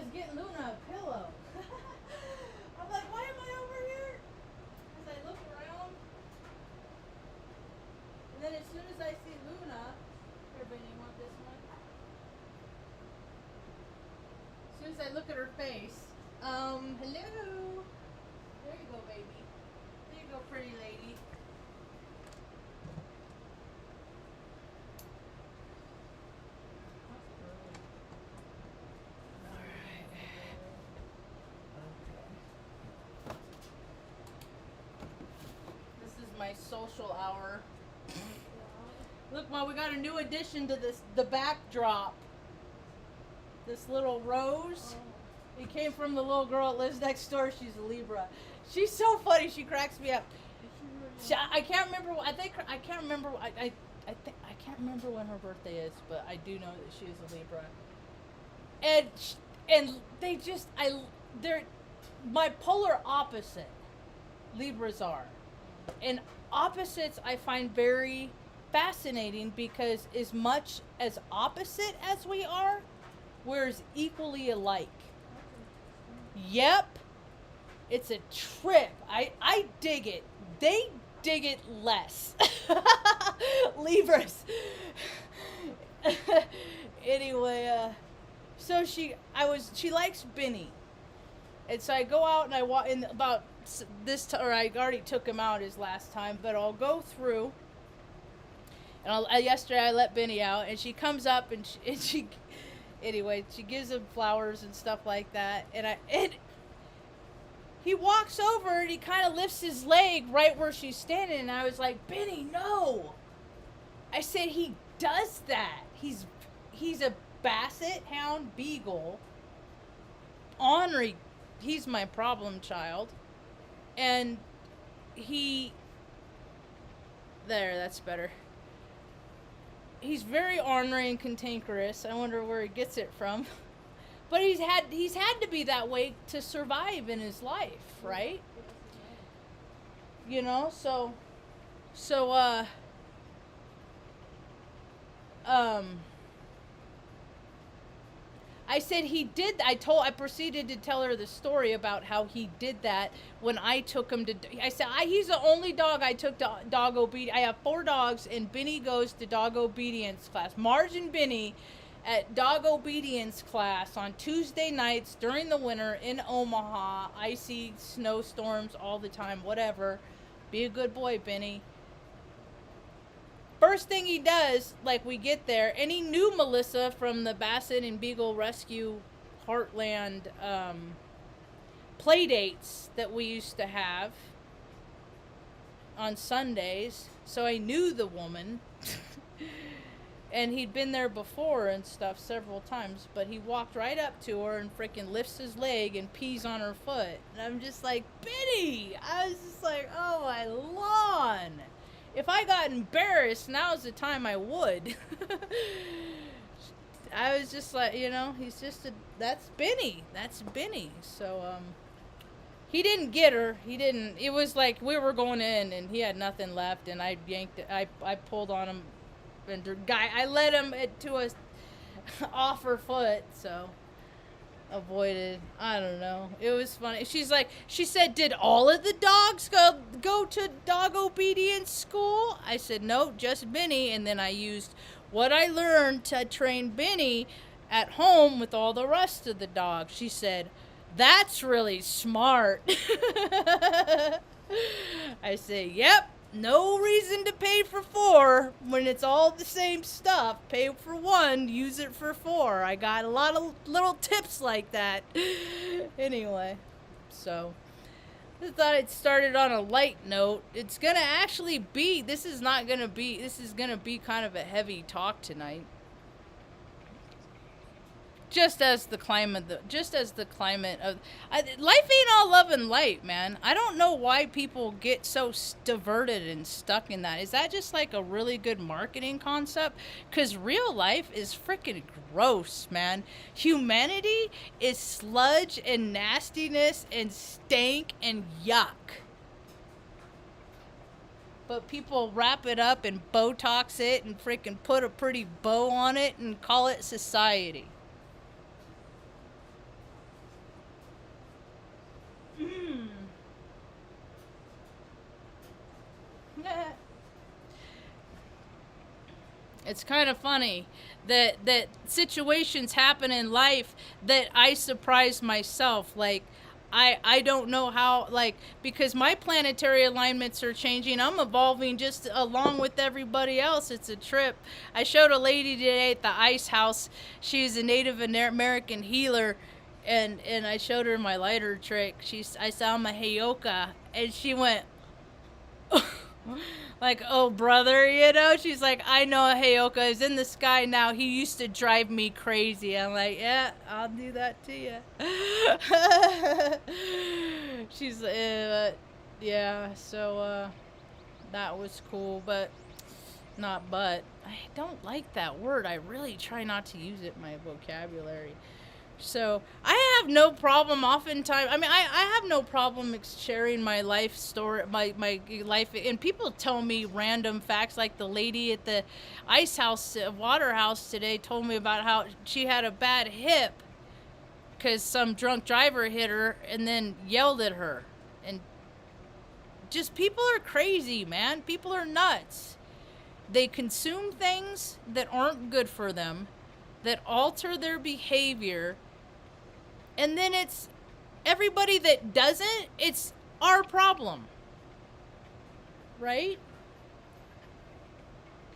was getting Luna a pillow. I'm like, why am I over here? As I look around, and then as soon as I see Luna, here, Benny, you want this one? As soon as I look at her face, hello. There you go, baby. There you go, pretty lady. My social hour. Look, Mom, we got a new addition to the backdrop. This little rose. It came from the little girl that lives next door. She's a Libra. She's so funny. She cracks me up. I can't remember. I can't remember. I can't remember when her birthday is, but I do know that she is a Libra. And they're my polar opposite. Libras are. And opposites I find very fascinating because as much as opposite as we are, we're as equally alike. Yep. It's a trip. I dig it. They dig it less. Libras. Anyway, so she likes Benny. And so I go out and I walk in about or I already took him out his last time, but I'll go through. And yesterday I let Benny out, and she comes up and she anyway, she gives him flowers and stuff like that. And he walks over and he kind of lifts his leg right where she's standing, and I was like, Benny, no. I said he does that. He's a Basset Hound Beagle. Ornery. He's my problem child. And that's better. He's very ornery and cantankerous. I wonder where he gets it from. But he's had to be that way to survive in his life, right? You know, so I said he did. I proceeded to tell her the story about how he did that when I took him to. I said he's the only dog I took to dog obedience. I have 4 dogs, and Benny goes to dog obedience class. Marge and Benny at dog obedience class on Tuesday nights during the winter in Omaha. Icy snowstorms all the time. Whatever. Be a good boy, Benny. First thing he does, like we get there, and he knew Melissa from the Basset and Beagle Rescue Heartland play dates that we used to have on Sundays. So I knew the woman. And he'd been there before and stuff several times. But he walked right up to her and freaking lifts his leg and pees on her foot. And I'm just like, Benny! I was just like, oh my lawn! If I got embarrassed, now's the time I would. I was just like, he's just that's Benny. That's Benny. So, he didn't get her. It was like we were going in and he had nothing left, and I yanked it. I pulled on him, and I led him to a off her foot, so avoided. I don't know. It was funny. She said, did all of the dogs go to dog obedience school? I said, no, just Benny. And then I used what I learned to train Benny at home with all the rest of the dogs. She said, that's really smart. I said, yep. No reason to pay for 4 when it's all the same stuff. Pay for 1, use it for 4. I got a lot of little tips like that. Anyway, so I thought it started on a light note. It's gonna actually be. This is gonna be kind of a heavy talk tonight. Just as the climate of life ain't all love and light, man. I don't know why people get so diverted and stuck in that. Is that just like a really good marketing concept? Because real life is freaking gross, man. Humanity is sludge and nastiness and stank and yuck. But people wrap it up and Botox it and freaking put a pretty bow on it and call it society. It's kind of funny that situations happen in life that I surprise myself. Like, I don't know how, like, because my planetary alignments are changing. I'm evolving just along with everybody else. It's a trip. I showed a lady today at the ice house. She's a Native American healer, and I showed her my lighter trick. I saw my heyoka, and she went, like, oh, brother, you know? She's like, I know Heyoka is in the sky now. He used to drive me crazy. I'm like, yeah, I'll do that to you. She's, yeah, so, that was cool, but, I don't like that word. I really try not to use it in my vocabulary. So I have no problem oftentimes. I mean, I have no problem sharing my life story, my life. And people tell me random facts, like the lady at the ice house, water house today told me about how she had a bad hip because some drunk driver hit her and then yelled at her. And just people are crazy, man. People are nuts. They consume things that aren't good for them, that alter their behavior. And then it's everybody that doesn't, it's our problem. Right?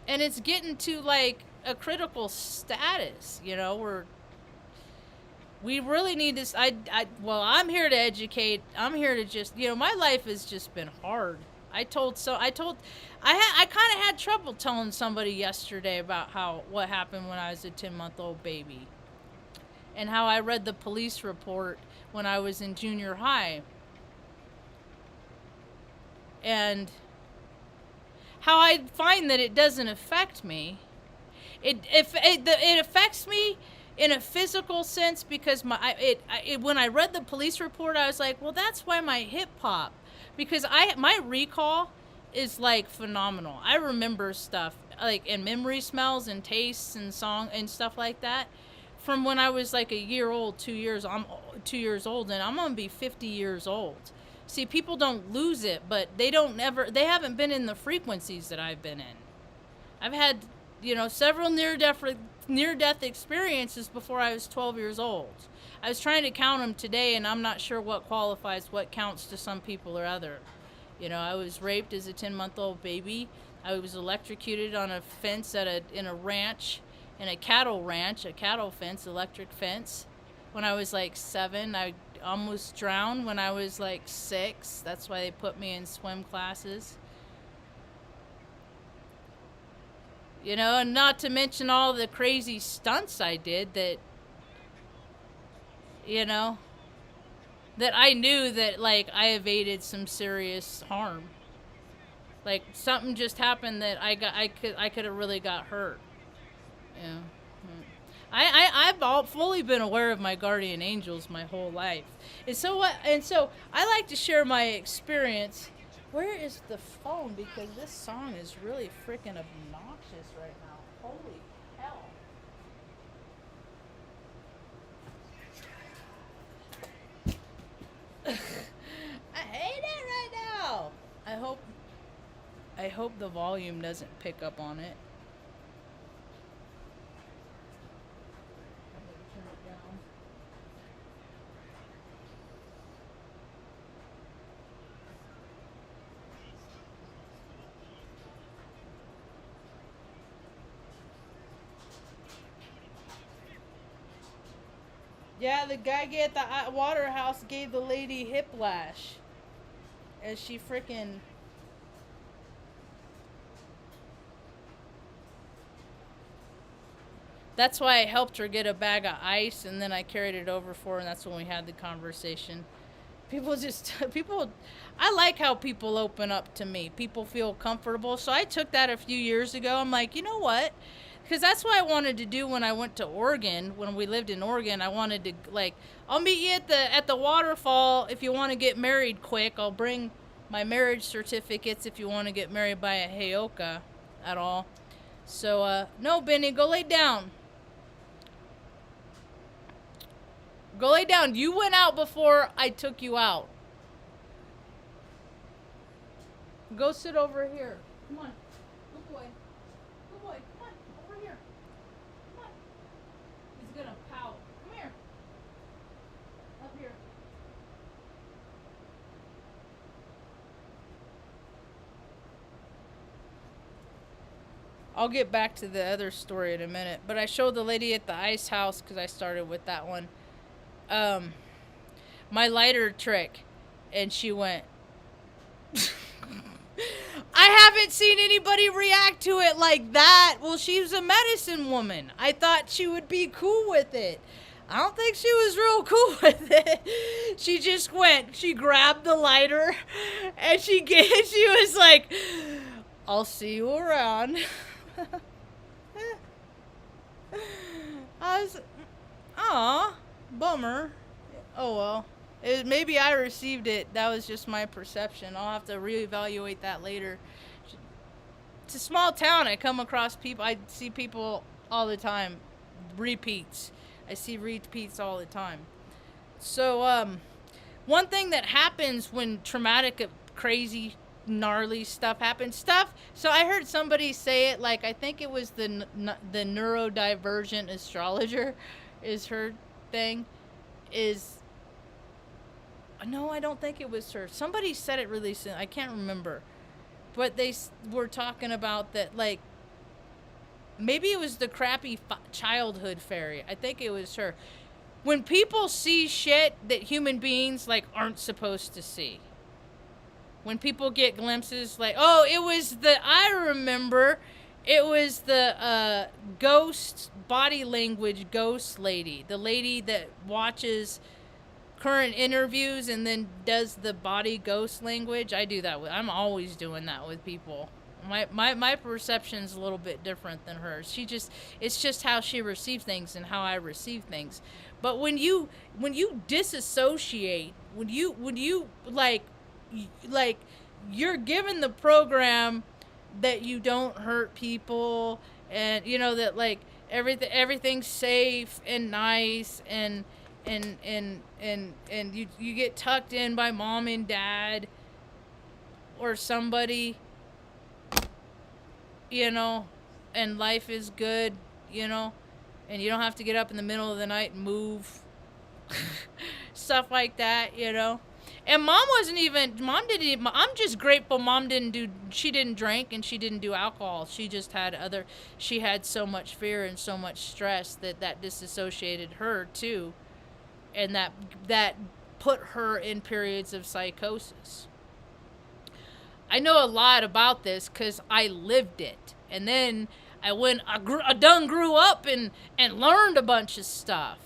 And it's getting to like a critical status, you know, where we really need this. Well, I'm here to educate. I'm here to just, you know, my life has just been hard. I kind of had trouble telling somebody yesterday about what happened when I was a 10-month-old baby. And how I read the police report when I was in junior high. And how I find that it doesn't affect me. It affects me in a physical sense because when I read the police report, I was like, well, that's why my hip popped. Because my recall is like phenomenal. I remember stuff like and memory smells and tastes and song and stuff like that. From when I was like a year old, 2 years, I'm 2 years old, and I'm gonna be 50 years old. See, people don't lose it, but they haven't been in the frequencies that I've been in. I've had, you know, several near-death experiences before I was 12 years old. I was trying to count them today, and I'm not sure what counts to some people or other. You know, I was raped as a 10-month-old baby. I was electrocuted on a fence in a ranch. In a cattle ranch, a cattle fence, electric fence. When I was like 7, I almost drowned when I was like 6. That's why they put me in swim classes. You know, and not to mention all the crazy stunts I did that, you know, that I knew that like I evaded some serious harm. Like something just happened that I could have really got hurt. Yeah. I've fully been aware of my guardian angels my whole life. And so I like to share my experience. Where is the phone? Because this song is really freaking obnoxious right now. Holy hell. I hate it right now. I hope the volume doesn't pick up on it. Yeah, the guy at the water house gave the lady whiplash. As she freaking... That's why I helped her get a bag of ice, and then I carried it over for her, and that's when we had the conversation. I like how people open up to me. People feel comfortable. So I took that a few years ago. I'm like, you know what? Because that's what I wanted to do when I went to Oregon. When we lived in Oregon, I wanted to, like, I'll meet you at the waterfall if you want to get married quick. I'll bring my marriage certificates if you want to get married by a Heyoka at all. So, no, Benny, go lay down. Go lay down. You went out before I took you out. Go sit over here. Come on. Good boy. Good boy. Come on. Over here. Come on. He's gonna pout. Come here. Up here. I'll get back to the other story in a minute, but I showed the lady at the ice house, because I started with that one, my lighter trick, and she went, I haven't seen anybody react to it like that. Well, she's a medicine woman. I thought she would be cool with it. I don't think she was real cool with it. She just went, she grabbed the lighter, and she was like, I'll see you around. I was, aw, bummer. Oh well. Maybe I received it. That was just my perception. I'll have to reevaluate that later. It's a small town. I come across people. I see people all the time. Repeats. I see repeats all the time. So, one thing that happens when traumatic, crazy, gnarly stuff happens. So I heard somebody say it, like, I think it was the neurodivergent astrologer is her thing. No, I don't think it was her. Somebody said it really soon. I can't remember. But they were talking about that, like, maybe it was the crappy childhood fairy. I think it was her. When people see shit that human beings, like, aren't supposed to see. When people get glimpses, like, I remember, it was the ghost, body language ghost lady. The lady that watches current interviews and then does the body ghost language. I do that I'm always doing that with people. My perception's a little bit different than hers. It's just how she receives things and how I receive things. But when you disassociate, when you like you're given the program that you don't hurt people, and you know that, like, everything's safe and nice, and you get tucked in by mom and dad or somebody, you know, and life is good, you know, and you don't have to get up in the middle of the night and move. Stuff like that, you know. And mom didn't even, I'm just grateful she didn't drink and she didn't do alcohol. She just she had so much fear and so much stress that disassociated her too. And that put her in periods of psychosis. I know a lot about this because I lived it. And then I done grew up and learned a bunch of stuff.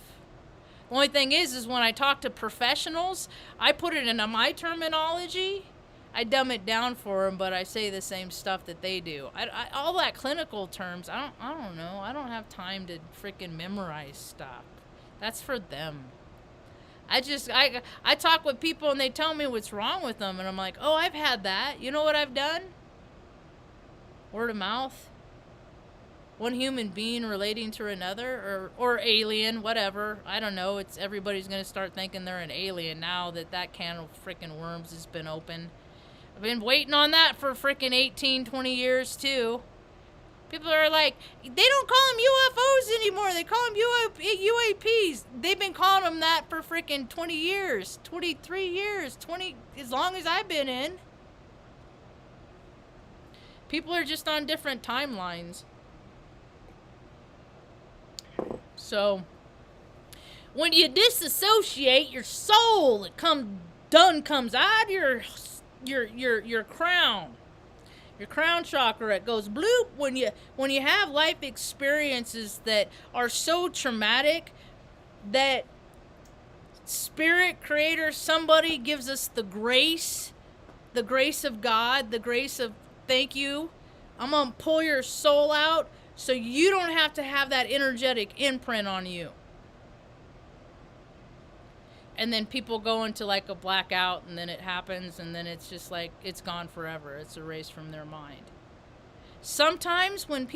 The only thing is when I talk to professionals, I put it into my terminology. I dumb it down for them, but I say the same stuff that they do. All that clinical terms, I don't know. I don't have time to freaking memorize stuff. That's for them. I talk with people and they tell me what's wrong with them, and I'm like, oh, I've had that. You know what I've done? Word of mouth. One human being relating to another, or alien, whatever. I don't know. Everybody's going to start thinking they're an alien now that can of freaking worms has been open. I've been waiting on that for freaking 18, 20 years too. People are like, they don't call them UFOs anymore. They call them UAPs. They've been calling them that for freaking 20 years, 23 years, as long as I've been in. People are just on different timelines. So, when you disassociate, your soul comes out of your crown. Your crown chakra, it goes bloop when you have life experiences that are so traumatic that spirit, creator, somebody gives us the grace of God, the grace of thank you. I'm going to pull your soul out so you don't have to have that energetic imprint on you. And then people go into like a blackout, and then it happens, and then it's just like, it's gone forever. It's erased from their mind. Sometimes when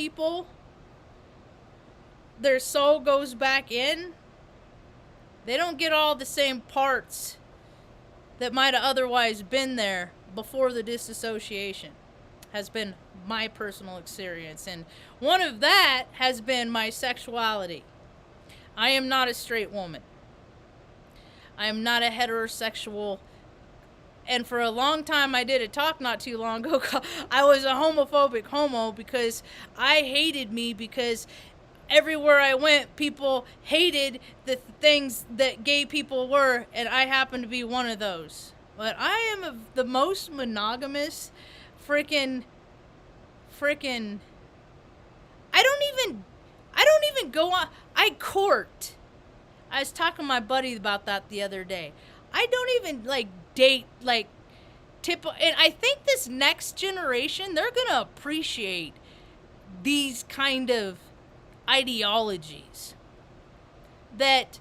their soul goes back in, they don't get all the same parts that might have otherwise been there, before the disassociation has been my personal experience. And one of that has been my sexuality. I am not a straight woman. I am not a heterosexual. And for a long time, I did a talk not too long ago. I was a homophobic homo because I hated me because everywhere I went, people hated the things that gay people were, and I happen to be one of those. But I am the most monogamous freaking I don't even go on. I court. I was talking to my buddy about that the other day. I don't even like date like and I think this next generation, they're going to appreciate these kind of ideologies. That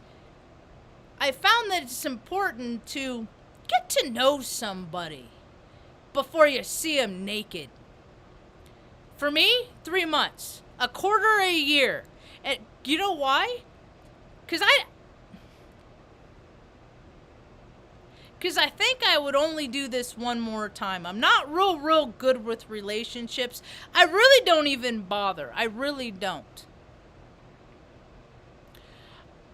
I found that it's important to get to know somebody before you see them naked. For me, 3 months, a quarter a year. And you know why? Because I think I would only do this one more time. I'm not real good with relationships. I really don't even bother. I really don't.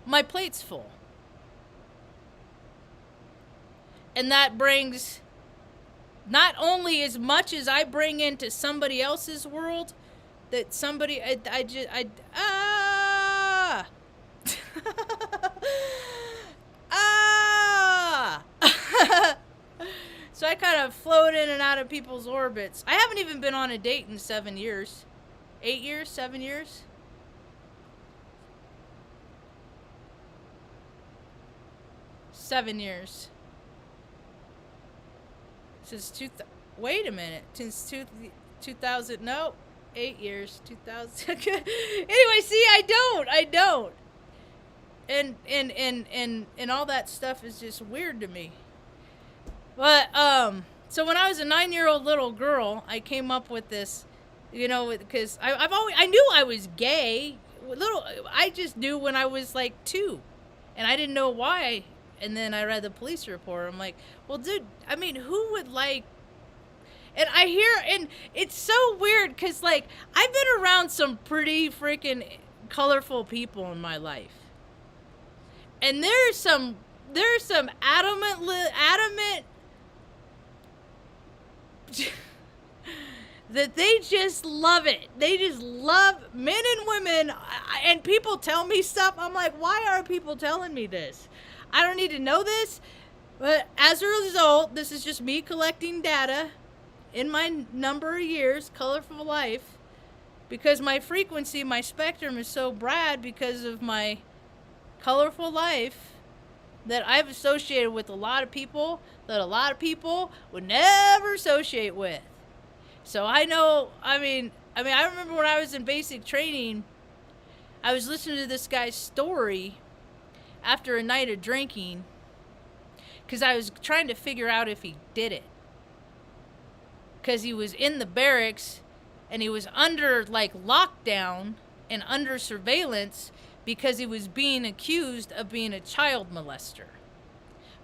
My plate's full. And that brings not only as much as I bring into somebody else's world, that somebody, So I kind of float in and out of people's orbits. I haven't even been on a date in 7 years. 8 years? 7 years? Seven years. Since wait a minute. Since 2000, no. 8 years. 2000. Anyway, see, I don't. And all that stuff is just weird to me. But, so when I was a 9-year-old little girl, I came up with this, because I knew I was gay. I just knew when I was like 2, and I didn't know why. And then I read the police report. I'm like, well, dude, I mean, who would like, and I hear, and it's so weird, because like, I've been around some pretty freaking colorful people in my life. And there's some adamant that they just love it. They just love men and women. And people tell me stuff. I'm like, why are people telling me this? I don't need to know this. But as a result, this is just me collecting data in my number of years, colorful life. Because my frequency, my spectrum is so broad because of my colorful life, that I've associated with a lot of people that a lot of people would never associate with. So I know, I remember when I was in basic training, I was listening to this guy's story after a night of drinking, because I was trying to figure out if he did it. Because he was in the barracks, and he was under like lockdown and under surveillance, because he was being accused of being a child molester.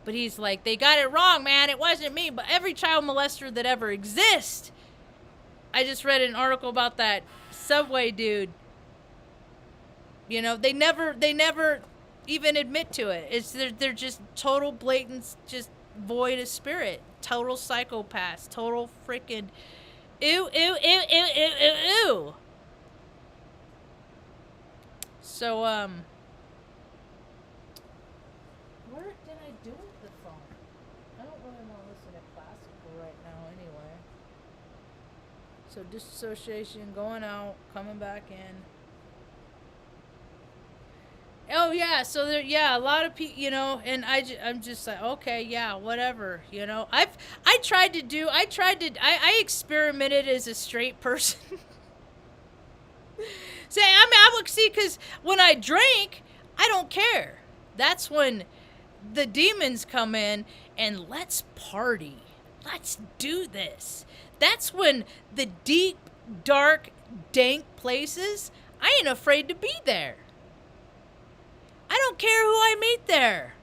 But he's like, they got it wrong, man. It wasn't me. But every child molester that ever exists. I just read an article about that Subway dude. They never even admit to it. They're just total blatant, just void of spirit. Total psychopaths. Total freaking ew. So, what did I do with the phone? I don't really want to listen to classical right now anyway. So, disassociation, going out, coming back in. Oh, yeah, so there, a lot of people, and I'm just like, okay, yeah, whatever, I experimented as a straight person. See, because when I drink, I don't care. That's when the demons come in and let's party. Let's do this. That's when the deep, dark, dank places, I ain't afraid to be there. I don't care who I meet there.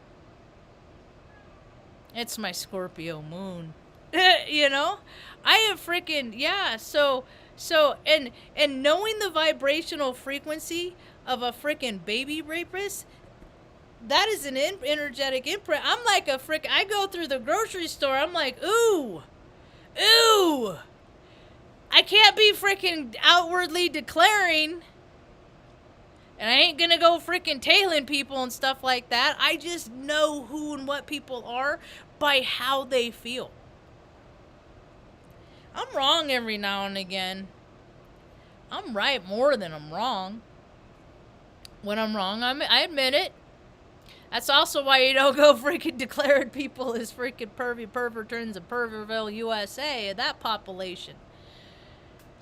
It's my Scorpio moon. You know, I have freaking, yeah. And knowing the vibrational frequency of a freaking baby rapist, that is an energetic imprint. I'm like a frick. I go through the grocery store. I'm like, ooh, ooh. I can't be freaking outwardly declaring, and I ain't gonna go freaking tailing people and stuff like that. I just know who and what people are by how they feel. I'm wrong every now and again. I'm right more than I'm wrong. When I'm wrong, I admit it. That's also why you don't go freaking declaring people as freaking pervertons of Perverville, USA, that population.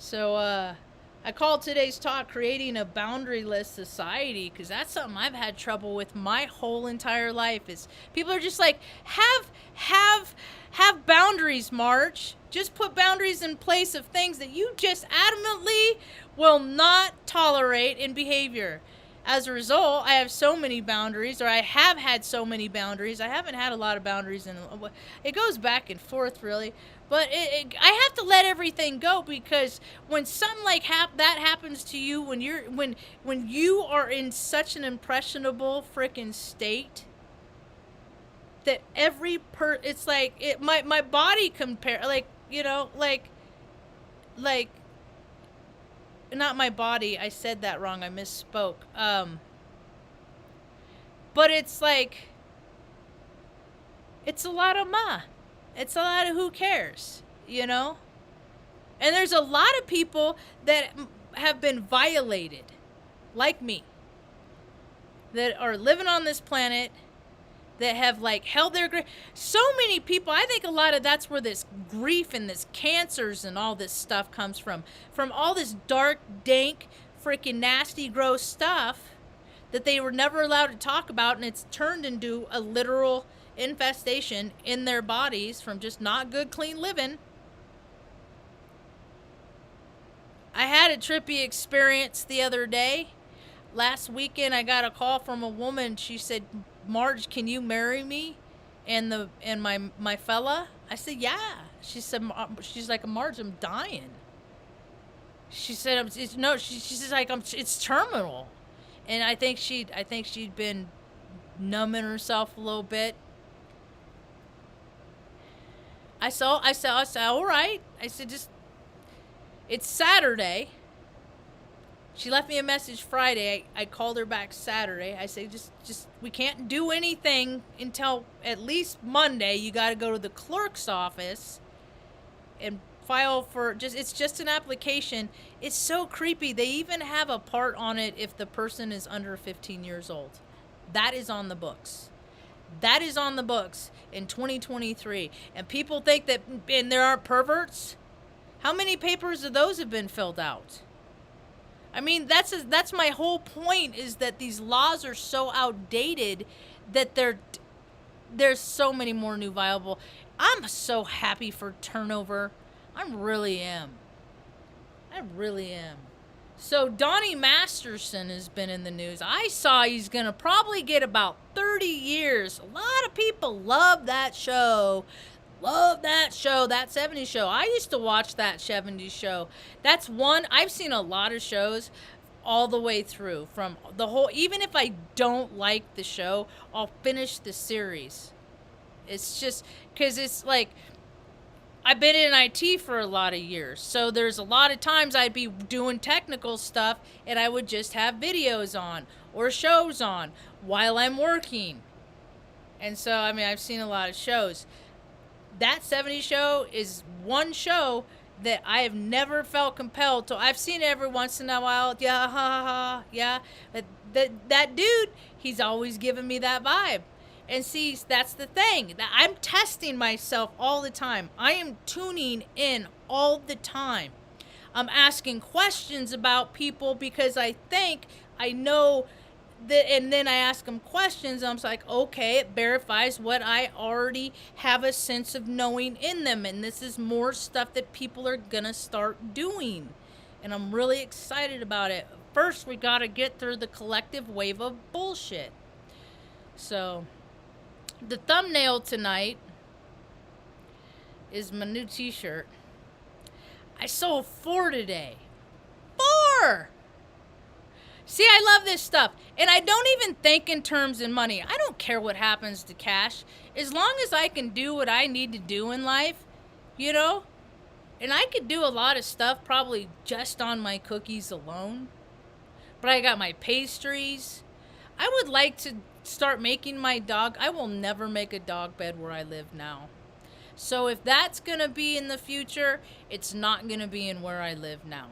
So, I called today's talk Creating a Boundaryless Society, because that's something I've had trouble with my whole entire life. Is people are just like, have boundaries, Marge. Just put boundaries in place of things that you just adamantly will not tolerate in behavior. As a result, I have so many boundaries, or I have had so many boundaries. I haven't had a lot of boundaries, and it goes back and forth, really. But I have to let everything go, because when something like that happens to you, when you are in such an impressionable freaking state, that it's like my body compare, like, you know, like not my body, I said that wrong, I misspoke. But it's like, it's a lot of it's a lot of who cares, you know? And there's a lot of people that have been violated, like me, that are living on this planet, that have like held their grief. So many people, I think a lot of that's where this grief and this cancers and all this stuff comes from all this dark, dank, freaking nasty, gross stuff that they were never allowed to talk about, and it's turned into a literal infestation in their bodies from just not good, clean living. I had a trippy experience the other day. Last weekend, I got a call from a woman. She said, Marge, can you marry me and my fella? I said, yeah. She said, she's like, Marge, I'm dying. She said, she's like, it's terminal. And I think she'd been numbing herself a little bit. I said, all right. I said, it's Saturday. She left me a message Friday. I called her back Saturday. I said, just we can't do anything until at least Monday. You got to go to the clerk's office and file for it's just an application. It's so creepy. They even have a part on it if the person is under 15 years old. That is on the books. That is on the books in 2023. And people think that, and there aren't perverts. How many papers of those have been filled out? I mean, that's my whole point, is that these laws are so outdated that there's so many more new viable. I'm so happy for turnover. I really am. So Donnie Masterson has been in the news. I saw he's going to probably get about 30 years. A lot of people love that show. That 70s show. I used to watch that 70s show. That's one, I've seen a lot of shows all the way through. From the whole, even if I don't like the show, I'll finish the series. It's just, because it's like, I've been in IT for a lot of years. So there's a lot of times I'd be doing technical stuff and I would just have videos on or shows on while I'm working. And so, I mean, I've seen a lot of shows. That 70s show is one show that I have never felt compelled to. I've seen it every once in a while. Yeah, ha, ha, ha, yeah. But that dude, he's always given me that vibe. And see, that's the thing. I'm testing myself all the time. I am tuning in all the time. I'm asking questions about people because I think I know that, and then I ask them questions. And I'm like, okay, it verifies what I already have a sense of knowing in them. And this is more stuff that people are going to start doing. And I'm really excited about it. First, we got to get through the collective wave of bullshit. So, the thumbnail tonight is my new t-shirt. I sold 4 today. 4! See, I love this stuff. And I don't even think in terms of money. I don't care what happens to cash. As long as I can do what I need to do in life, you know? And I could do a lot of stuff probably just on my cookies alone. But I got my pastries. I would like to start making my dog. I will never make a dog bed where I live now. So if that's going to be in the future, it's not going to be in where I live now.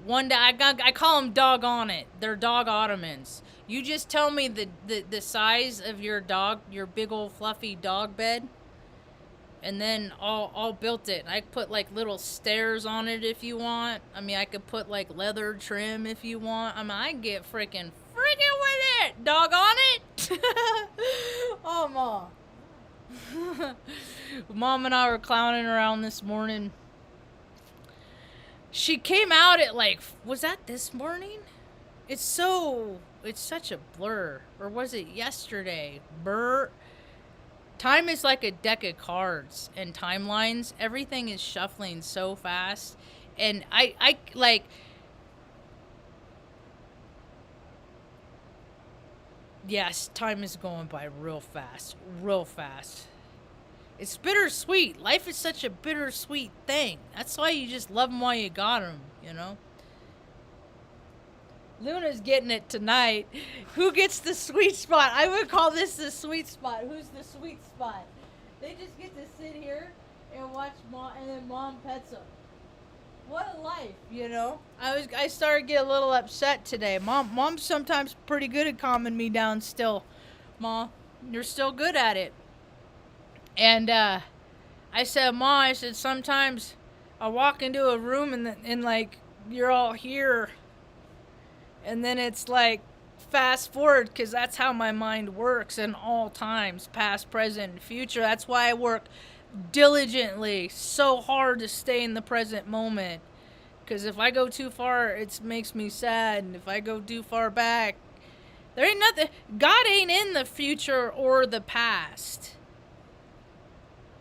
One day, I call them dog on it. They're dog ottomans. You just tell me the size of your dog, your big old fluffy dog bed, and then I'll build it. I put like little stairs on it if you want. I mean, I could put like leather trim if you want. I mean, I get freaking with it. Dog on it. Oh, Mom. Mom and I were clowning around this morning. She came out at like, was that this morning? It's such a blur. Or was it yesterday? Brr. Time is like a deck of cards and timelines. Everything is shuffling so fast. And I like, yes, time is going by real fast. Real fast. It's bittersweet. Life is such a bittersweet thing. That's why you just love them while you got them, you know? Luna's getting it tonight. Who gets the sweet spot? I would call this the sweet spot. Who's the sweet spot? They just get to sit here and watch Mom, and then Mom pets them. What a life, you know? I started to get a little upset today. Mom's sometimes pretty good at calming me down still. Mom, you're still good at it. And I said, Ma, I said, sometimes I walk into a room and like, you're all here. And then it's like, fast forward, because that's how my mind works in all times, past, present, and future. That's why I work diligently, so hard to stay in the present moment. Because if I go too far, it makes me sad. And if I go too far back, there ain't nothing. God ain't in the future or the past.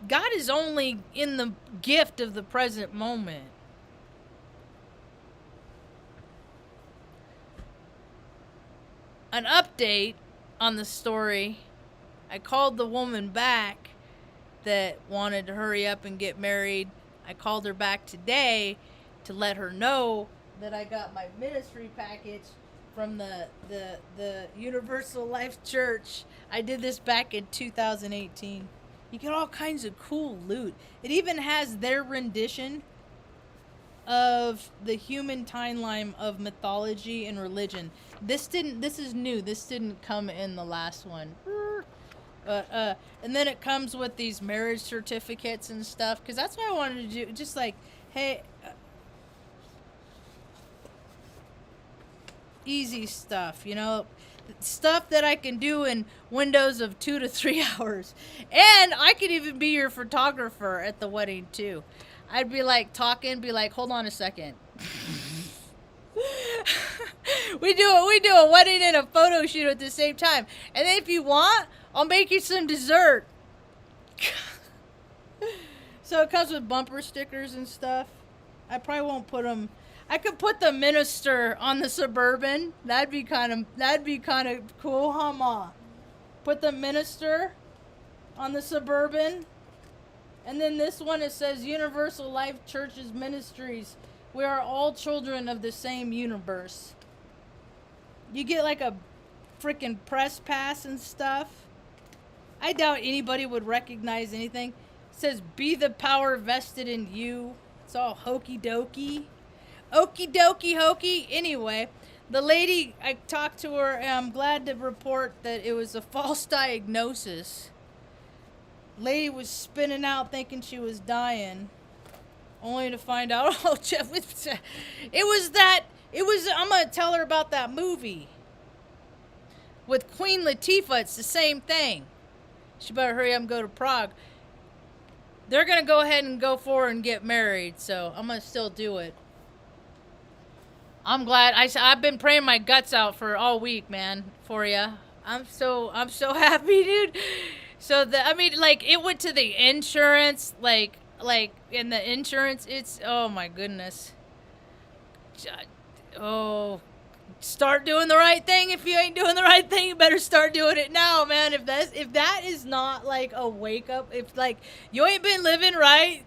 God is only in the gift of the present moment. An update on the story. I called the woman back that wanted to hurry up and get married. I called her back today to let her know that I got my ministry package from the Universal Life Church. I did this back in 2018. You get all kinds of cool loot. It even has their rendition of the human timeline of mythology and religion. This is new. This didn't come in the last one. And then it comes with these marriage certificates and stuff, because that's what I wanted to do. Just like, hey, easy stuff, you know, stuff that I can do in windows of 2 to 3 hours. And I could even be your photographer at the wedding too. I'd be like talking, be like, hold on a second. we do a wedding and a photo shoot at the same time. And then if you want, I'll make you some dessert. So it comes with bumper stickers and stuff. I probably won't put them. I could put the minister on the Suburban. That'd be kind of cool, huh, Ma? Put the minister on the Suburban. And then this one, it says Universal Life Churches Ministries. We are all children of the same universe. You get like a freaking press pass and stuff. I doubt anybody would recognize anything. It says, be the power vested in you. It's all hokey dokey. Okie dokie hokey. Anyway, the lady, I talked to her, and I'm glad to report that it was a false diagnosis. Lady was spinning out thinking she was dying, only to find out, oh, Jeff, I'm going to tell her about that movie with Queen Latifah. It's the same thing. She better hurry up and go to Prague. They're going to go ahead and go forward and get married, so I'm going to still do it. I'm glad. I've been praying my guts out for all week, man, for you. I'm so happy, dude. So I mean, like, it went to the insurance, like in the insurance, it's, oh my goodness. Oh, start doing the right thing. If you ain't doing the right thing, you better start doing it now, man. If that is not like a wake up, if like you ain't been living right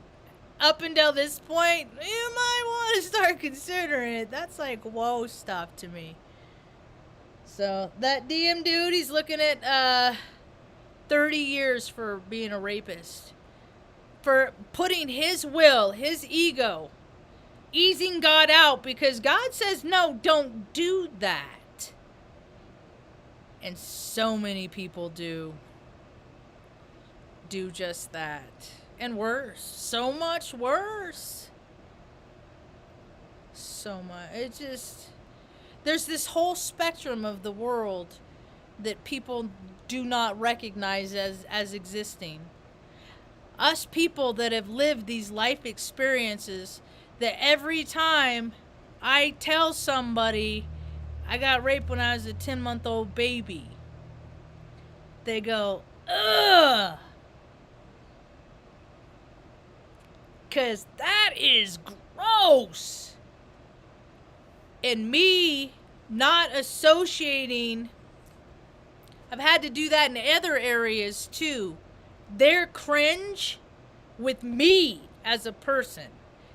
up until this point, you might want to start considering it. That's like whoa stuff to me. So that DM dude, he's looking at 30 years for being a rapist, for putting his will, his ego, easing God out, because God says no, don't do that. And so many people do just that. And worse. So much worse. So much. It just, there's this whole spectrum of the world that people do not recognize as existing. Us people that have lived these life experiences, that every time I tell somebody I got raped when I was a 10-month-old baby, they go, ugh. Because that is gross. And me not associating, I've had to do that in other areas too. They're cringe with me as a person.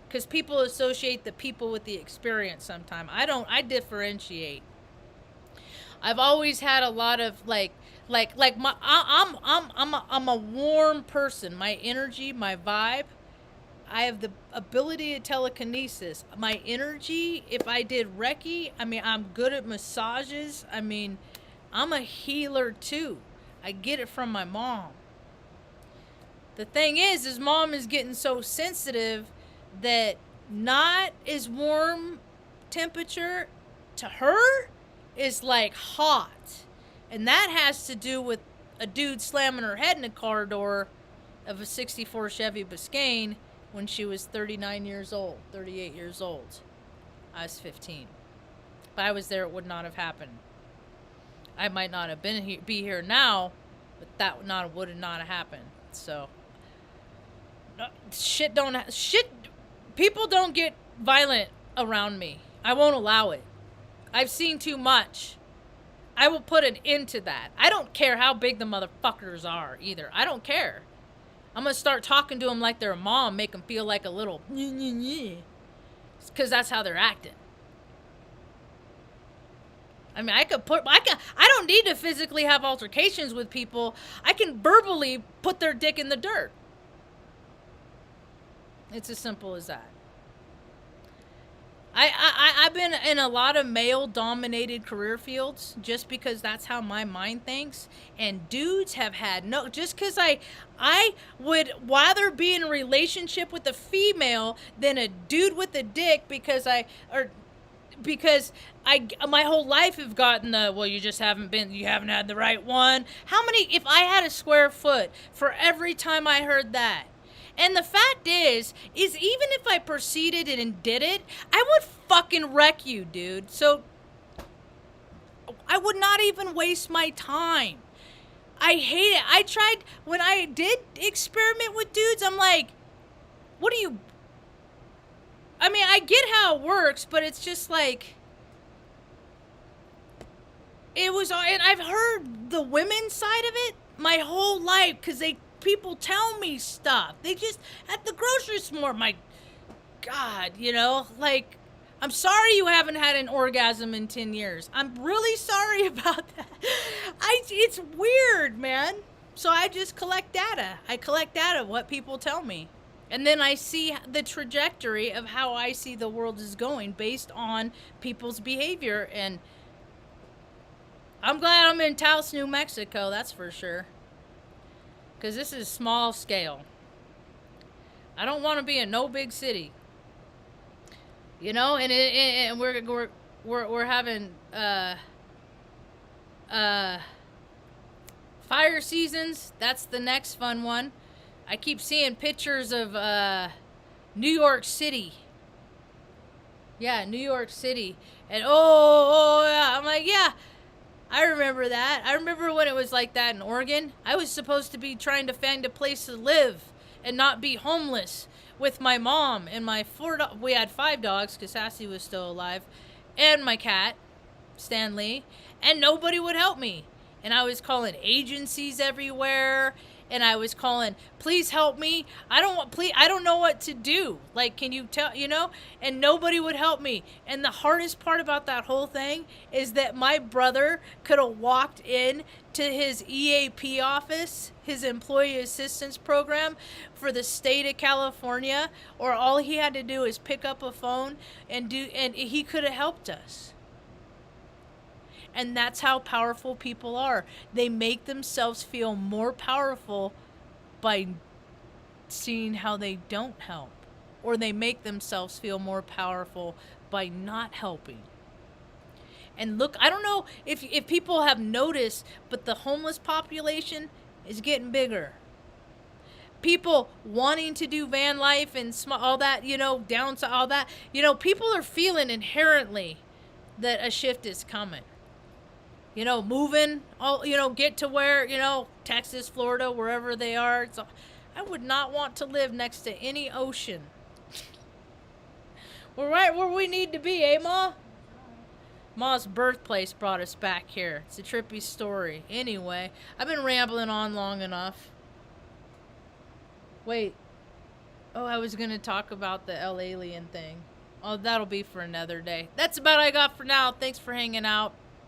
Because people associate the people with the experience sometimes. I differentiate. I've always had a lot of I'm a warm person. My energy, my vibe. I have the ability to telekinesis. My energy, if I did Reiki, I mean, I'm good at massages. I mean, I'm a healer too. I get it from my mom. The thing is mom is getting so sensitive that not as warm temperature to her is like hot. And that has to do with a dude slamming her head in the car door of a 64 Chevy Biscayne when she was 39 years old, 38 years old. I was 15. If I was there, it would not have happened. I might not have be here now, but that would have not happened. So, people don't get violent around me. I won't allow it. I've seen too much. I will put an end to that. I don't care how big the motherfuckers are either. I don't care. I'm going to start talking to them like they're a mom, make them feel like a little because that's how they're acting. I mean, I don't need to physically have altercations with people. I can verbally put their dick in the dirt. It's as simple as that. I've been in a lot of male-dominated career fields just because that's how my mind thinks. And dudes have had just because I would rather be in a relationship with a female than a dude with a dick because my whole life have gotten you haven't had the right one. How many, if I had a square foot for every time I heard that? And the fact is even if I proceeded and did it, I would fucking wreck you, dude. So I would not even waste my time. I hate it. I tried, when I did experiment with dudes, I'm like, I mean, I get how it works, but it's just like, and I've heard the women's side of it my whole life, because people tell me stuff. They just, at the grocery store, my God, like, I'm sorry you haven't had an orgasm in 10 years. I'm really sorry about that. It's weird, man. So I just collect data. I collect data, what people tell me. And then I see the trajectory of how I see the world is going based on people's behavior. And I'm glad I'm in Taos, New Mexico, that's for sure. Because this is small scale. I don't want to be in no big city. And we're having fire seasons. That's the next fun one. I keep seeing pictures of New York City. Yeah, New York City. And oh yeah, I'm like, yeah. I remember that. I remember when it was like that in Oregon. I was supposed to be trying to find a place to live and not be homeless with my mom and my we had 5 dogs because Sassy was still alive, and my cat, Stanley, and nobody would help me. And I was calling agencies everywhere, and I was calling, please help me. I don't know what to do. Like, can you tell, and nobody would help me. And the hardest part about that whole thing is that my brother could have walked in to his EAP office, his employee assistance program for the state of California, or all he had to do is pick up a phone and he could have helped us. And that's how powerful people are. They make themselves feel more powerful by seeing how they don't help. Or they make themselves feel more powerful by not helping. And look, I don't know if people have noticed, but the homeless population is getting bigger. People wanting to do van life and all that, down to all that. People are feeling inherently that a shift is coming. Moving, get to where, Texas, Florida, wherever they are. So I would not want to live next to any ocean. We're right where we need to be, eh, Ma? Ma's birthplace brought us back here. It's a trippy story. Anyway, I've been rambling on long enough. Wait. Oh, I was going to talk about the L alien thing. Oh, that'll be for another day. That's about all I got for now. Thanks for hanging out.